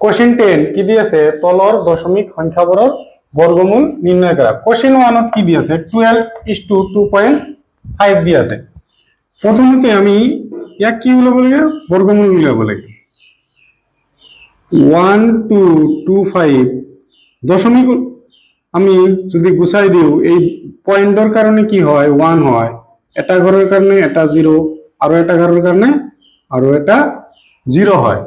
Question 10 কি দিয়েছে তলৰ দশমিক সংখ্যাবোৰৰ বর্গমূল নির্ণয় করা। কোশ্চেন 1 কি দিয়েছে 12:2.5 দিয়েছে। প্রথমতে আমি ইয়াক কি উলাব লাগে বর্গমূল উলাব লাগে। 1 2 2 5 দশমিক আমি যদি গুছাই দিও এই পয়েন্টৰ কারণে কি হয় 1 হয়, এটা ঘরের কারণে এটা 0 আর এটা ঘরের কারণে আর এটা 0 হয়।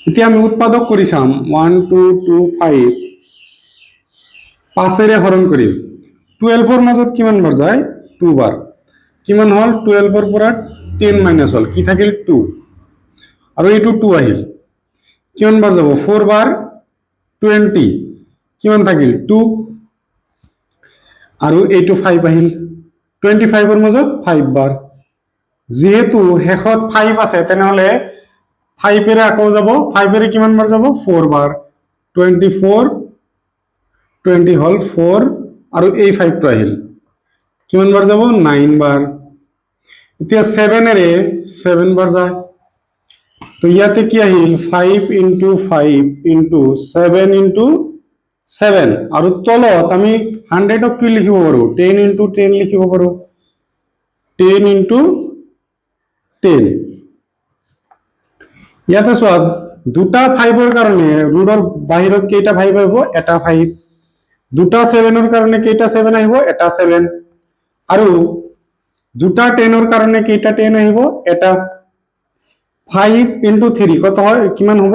এতিয়া আমি উৎপাদক কৰি চাম 1 2 2 5 5 হৰণ কৰিম 12 ৰ মাজত কিমান বাৰ যায় 2 বাৰ। কিমান হল 12 ৰ পৰা 10 মাইনাস হল কি থাকিল 2 আৰু এইটো 2 আহিল কিমান বাৰ যাব 4 বাৰ 20 কিমান থাকিল 2 আৰু এইটো 5 আহিল 25 ৰ মাজত 5 বাৰ। যেহেতু শেষত 5 আছে তেনেহলে 5 এৰে আকৌ যাব 5 এৰে কিমান বাৰ যাব 4 বাৰ 24 20 হল 4 আৰু এই 5 টো আহিল কিমান বাৰ যাব 9 বাৰ। এতিয়া 7 এৰে 7 বাৰ যায় তো ইয়াতে কি আহিল 5 * 5 * 7 * 7 আৰু তলত আমি 100 ক কি লিখিব পাৰো 10 * 10 লিখিব পাৰো 10 * 10। ইয়াতে চোৱা দুটা 5 ৰ কাৰণে ৰুটৰ বাহিৰত কেইটা 5 আহিব এটা 5, দুটা 7 ৰ কাৰণে কেইটা 7 আহিব এটা 7 আৰু দুটা 10 ৰ কাৰণে কেইটা 10 আহিব এটা। 5 * 3 কত হয় কিমান হ'ব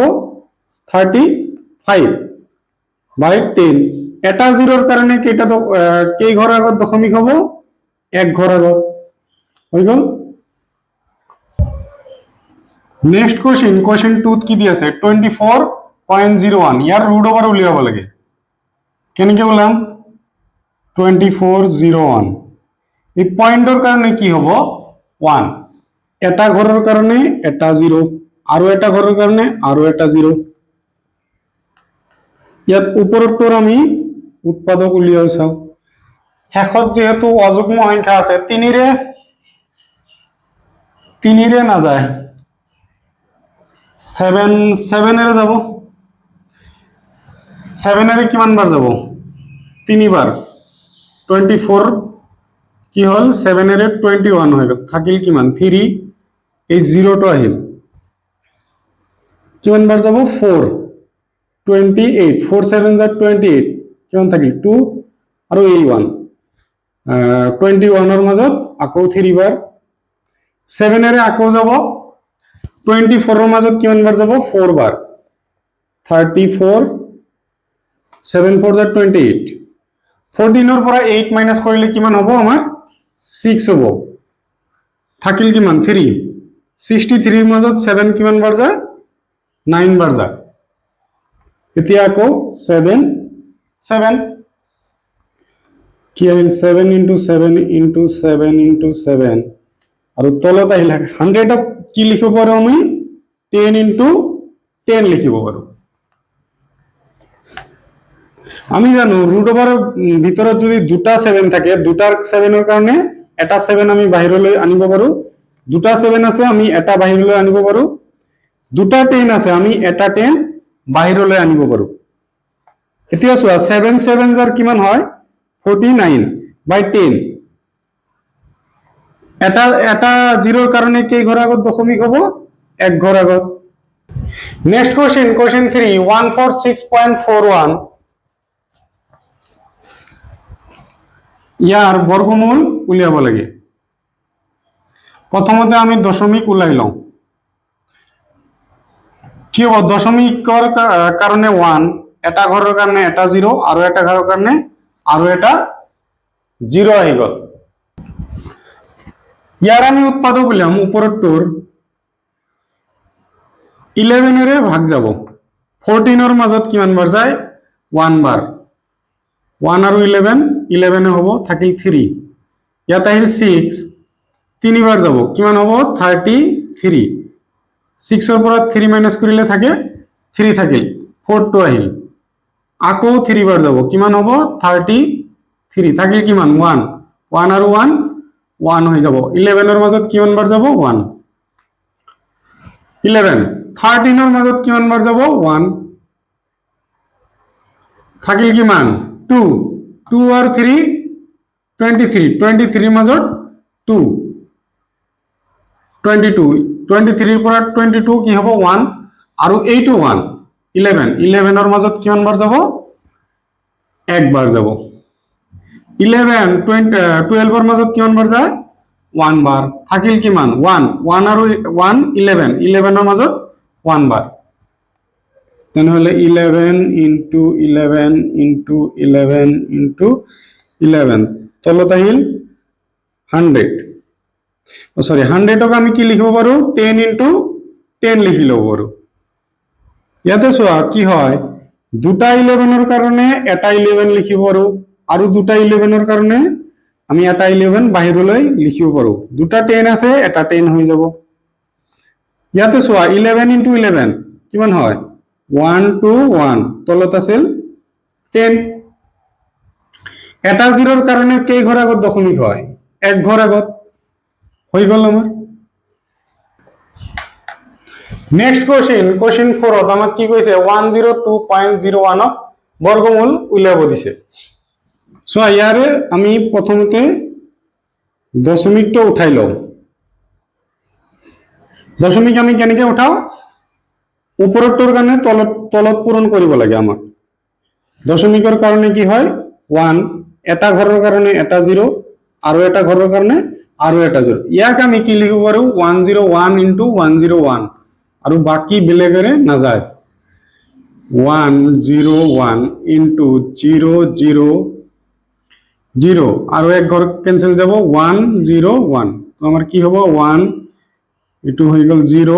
35 বাই 10। এটা 0 ৰ কাৰণে কেইটা কেই ঘৰ আগত দশমিক হ'ব এক ঘৰ আগত হৈ গল। নেক্সট কোশ্চেন 2 কি দি আছে 24.01 ইয়াৰ ৰুট ওভাৰ উলিয়াব লাগে। কেনেকে ওলাম 2401 এই পয়েন্টৰ কাৰণে কি হ'ব 1 এটা ঘৰৰ কাৰণে এটা 0 আৰু এটা ঘৰৰ কাৰণে আৰু এটা 0। ইয়াত ওপৰটোৰ আমি উৎপাদক উলিয়াই চাও। শেষত যেহেতু অযুগ্ম সংখ্যা আছে 3 ৰে নাযায় 7 এৰে যাব 7 এৰে কিমান বাৰ যাব 3 বাৰ 24 কি হল 7 এৰে 21 হৈ গল থাকিল কিমান 3 এই 0 টো আহিল কিমান বাৰ যাব 4 28 4 7 যা 28 কিমান থাকিল 2 আৰু এই 1 21 ৰ মাজত আকৌ 3 বাৰ 7 এৰে আকৌ যাব 24 ৰ মাজত কিমান বাৰ যাব 4 বাৰ 34 7 4 যা 28 14 ৰ পৰা 8 মাইনাস কৰিলে কিমান হ'ব আমাৰ 6 হ'ব থাকিল কিমান 3 63 ৰ মাজত 7 কিমান বাৰ যায় 9 বাৰ যায়। এতিয়া আকৌ 7 7 কি আহিল 7 * 7 * 7 * 7 আৰু তলত আহিল 100 ক কি লিখিব পাৰো আমি 10 * 10 লিখিব পাৰো। আমি জানো ৰুট ওভাৰৰ ভিতৰত যদি দুটা 7 থাকে দুটাৰ 7 ৰ কাৰণে এটা 7 আমি বাহিৰলৈ আনিব পাৰো, দুটা 7 আছে আমি এটা বাহিৰলৈ আনিব পাৰো, দুটা 10 আছে আমি এটা 10 বাহিৰলৈ আনিব পাৰো। এতিয়া চোৱা 7 7 যাৰ কিমান হয় 49 বাই 10 এটা 0 ৰ কাৰণে কেই ঘৰ আগত দশমিক হ'ব এক ঘৰ আগত। নেক্সট কোশ্চেন 3 146.41 ইয়াৰ বৰ্গমূল উলিয়াব লাগে। প্ৰথমতে আমি দশমিক উলাই লওঁ কি হ'ব দশমিকৰ কাৰণে 1 এটা ঘৰৰ কাৰণে এটা 0 আৰু এটা ঘৰৰ কাৰণে আৰু এটা 0 আহি গল। ইয়াৰ আমি উৎপাদক উলিয়াম ওপৰটোৰ 11 এৰে ভাগ যাব 14 ৰ মাজত কিমান বাৰ যায় 1 বাৰ 1 আৰু 11 11 হ'ব থাকিল 3 ইয়াত আহিল 6 3 বাৰ যাব কিমান হ'ব 33 6 ৰ পৰা 3 মাইনাস কৰিলে থাকে 3 থাকিল 4 টো আহিল আকৌ 3 বাৰ যাব কিমান হ'ব 33 থাকিল কিমান 1 1 আৰু 1 1 হৈ যাব 11 ৰ মাজত কিমান বাৰ যাব 1 11 13 মাজত কিমান বাৰ যাব 1 থাকিল কিমান 2 2 আৰু 3 23 মাজত 2 22 23 পৰা 22 কি হ'ব 1 আৰু এইটো 1 11 ৰ মাজত কিমান বাৰ যাব একবাৰ যাব 12 ৰ মাজত কিমান বাৰ যায় 1 বাৰ থাকিল কিমান 1 1 আৰু 1 11 ৰ মাজত 1 বাৰ তেনেহলে 11 into 11 into 11 তলত আহিল 100 সৰি 100ক আমি কি লিখিব পাৰো 10 into 10 লিখি লব পাৰো ইয়াতে চোৱা কি হয় দুটা 11 ৰ কাৰণে এটা 11 লিখিব পাৰো আৰু দুটা 11 ৰ কাৰণে আমি এটা 11 বাহিৰলৈ লিখিব পাৰো দুটা 10 আছে এটা 10 হৈ যাব ইয়াতে চোৱা 11 into 11 কিমান হয় 1 to 1 তলত আছিল 10 এটা 0 ৰ কাৰণে কেই ঘৰ আগত দশমিক হয় এক ঘৰ আগত হৈ গল আমাৰ নেক্সট কোশ্চেন 4 ত আমাক কি কৈছে 102.01 ক বর্গমূল উলিয়াব দিছে সো ইয়ারে আমি প্রথমতে দশমিকটো উঠাই লও দশমিক আমি কেনেকে উঠাও উপৰটোৰ কাৰণে তলত পূৰণ কৰিব লাগে আমাক দশমিকৰ কাৰণে কি হয় 1 এটা ঘৰৰ কাৰণে এটা 0 আৰু এটা ঘৰৰ কাৰণে আৰু এটা 0 ইয়াক আমি কি লিখিব পাৰো 101 into 101 আৰু বাকি বেলেগৰে না যায় 101 into 000 আৰু এক ঘর ক্যান্সেল যাব 101 তো আমার কি হবে 1 এটু হয়ে গেল 0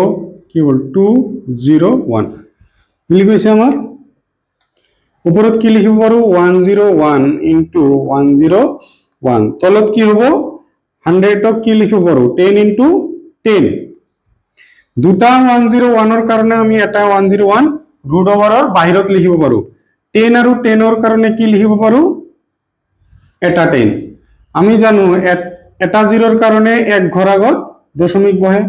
কি বল 201 মিলি গৈছে আমার উপরত কি লিখিব পাৰো 101 into 101 তলত কি হ'ব 100 কি লিখিব পাৰো 10 into 10 দুটা 101 ৰ কাৰণে আমি এটা 101 ৰুট ওভাৰৰ বাহিৰত লিখিব পাৰো 10 আৰু 10 ৰ কাৰণে কি লিখিব পাৰো এটা 10 আমি জানো এটা 0 ৰ কাৰণে এক ঘৰ আগত দশমিক বহে